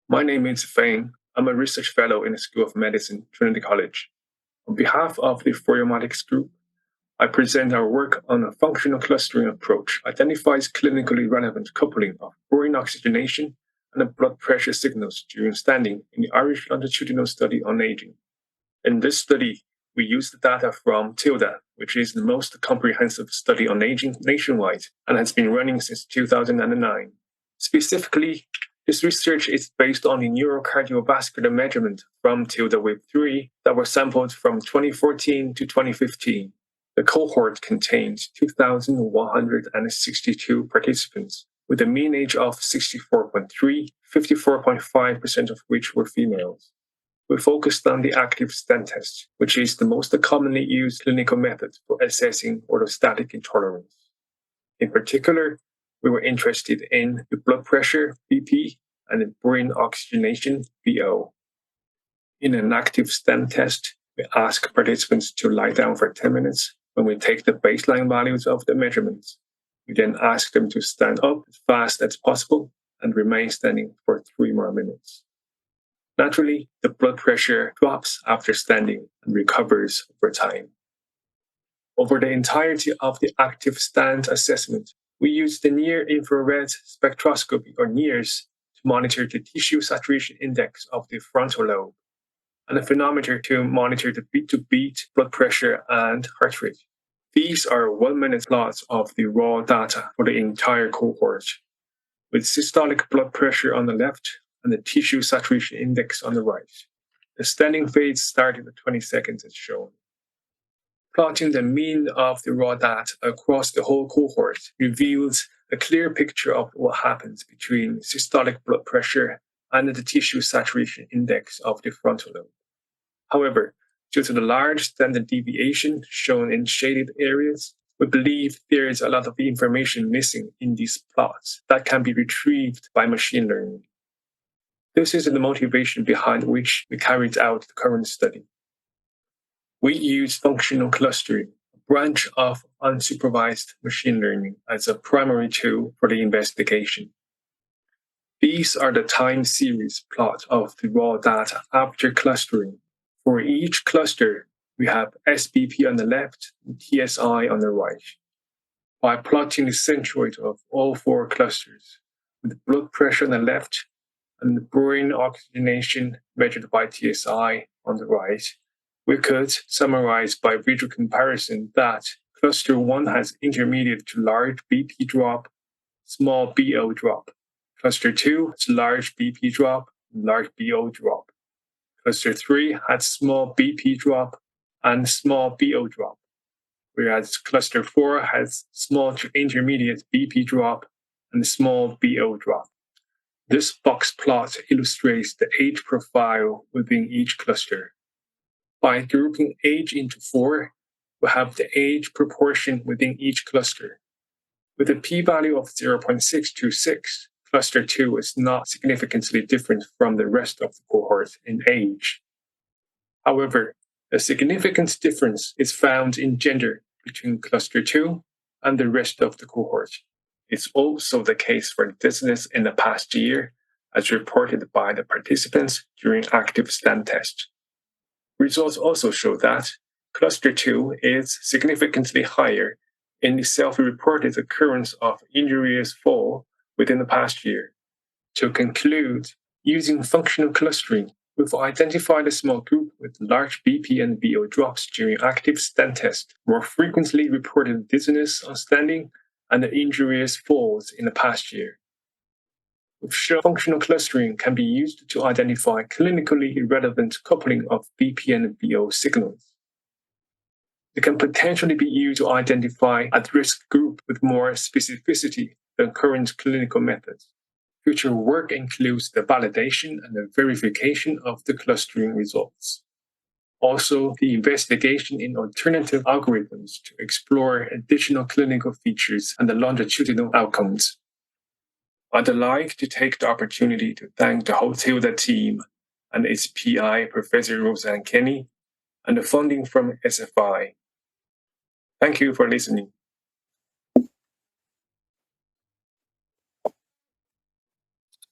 My name is Feng. I'm a research fellow in the School of Medicine, Trinity College. On behalf of the Fouriomatics Group, I present our work on a functional clustering approach identifies clinically relevant coupling of brain oxygenation and blood pressure signals during standing in the Irish Longitudinal Study on aging. In this study, we used the data from TILDA, which is the most comprehensive study on aging nationwide and has been running since 2009. Specifically, this research is based on the neurocardiovascular measurement from TILDA Wave 3 that were sampled from 2014 to 2015. The cohort contained 2,162 participants, with a mean age of 64.3, 54.5% of which were females. We focused on the active stand test, which is the most commonly used clinical method for assessing orthostatic intolerance. In particular, we were interested in the blood pressure, BP, and the brain oxygenation, BO. In an active stand test, we ask participants to lie down for 10 minutes when we take the baseline values of the measurements. We then ask them to stand up as fast as possible and remain standing for 3 more minutes. Naturally, the blood pressure drops after standing and recovers over time. Over the entirety of the active stand assessment, we used the near-infrared spectroscopy, or NIRS, to monitor the tissue saturation index of the frontal lobe, and a phenometer to monitor the beat-to-beat blood pressure and heart rate. These are 1-minute plots of the raw data for the entire cohort, with systolic blood pressure on the left and the tissue saturation index on the right. The standing phase started at 20 seconds as shown. Plotting the mean of the raw data across the whole cohort reveals a clear picture of what happens between systolic blood pressure and the tissue saturation index of the frontal lobe. However, due to the large standard deviation shown in shaded areas, we believe there is a lot of information missing in these plots that can be retrieved by machine learning. This is the motivation behind which we carried out the current study. We use functional clustering, a branch of unsupervised machine learning, as a primary tool for the investigation. These are the time series plot of the raw data after clustering. For each cluster, we have SBP on the left and TSI on the right. By plotting the centroid of all 4 clusters, with blood pressure on the left and the brain oxygenation measured by TSI on the right, we could summarize by visual comparison that cluster 1 has intermediate to large BP drop, small BO drop. Cluster 2 has large BP drop, and large BO drop. Cluster 3 has small BP drop and small BO drop, whereas cluster 4 has small to intermediate BP drop and small BO drop. This box plot illustrates the age profile within each cluster. By grouping age into 4, we have the age proportion within each cluster. With a p-value of 0.626, cluster 2 is not significantly different from the rest of the cohort in age. However, a significant difference is found in gender between cluster 2 and the rest of the cohort. It's also the case for dizziness in the past year, as reported by the participants during active stand test. Results also show that cluster 2 is significantly higher in the self-reported occurrence of injurious fall within the past year. To conclude, using functional clustering, we've identified a small group with large BP and BO drops during active stand test, more frequently reported dizziness on standing, and the injurious falls in the past year. We've shown functional clustering can be used to identify clinically relevant coupling of BP and BO signals. It can potentially be used to identify at-risk group with more specificity than current clinical methods. Future work includes the validation and the verification of the clustering results. Also, the investigation in alternative algorithms to explore additional clinical features and the longitudinal outcomes. I'd like to take the opportunity to thank the whole TILDA team and its PI, Professor Roseanne Kenny, and the funding from SFI. Thank you for listening.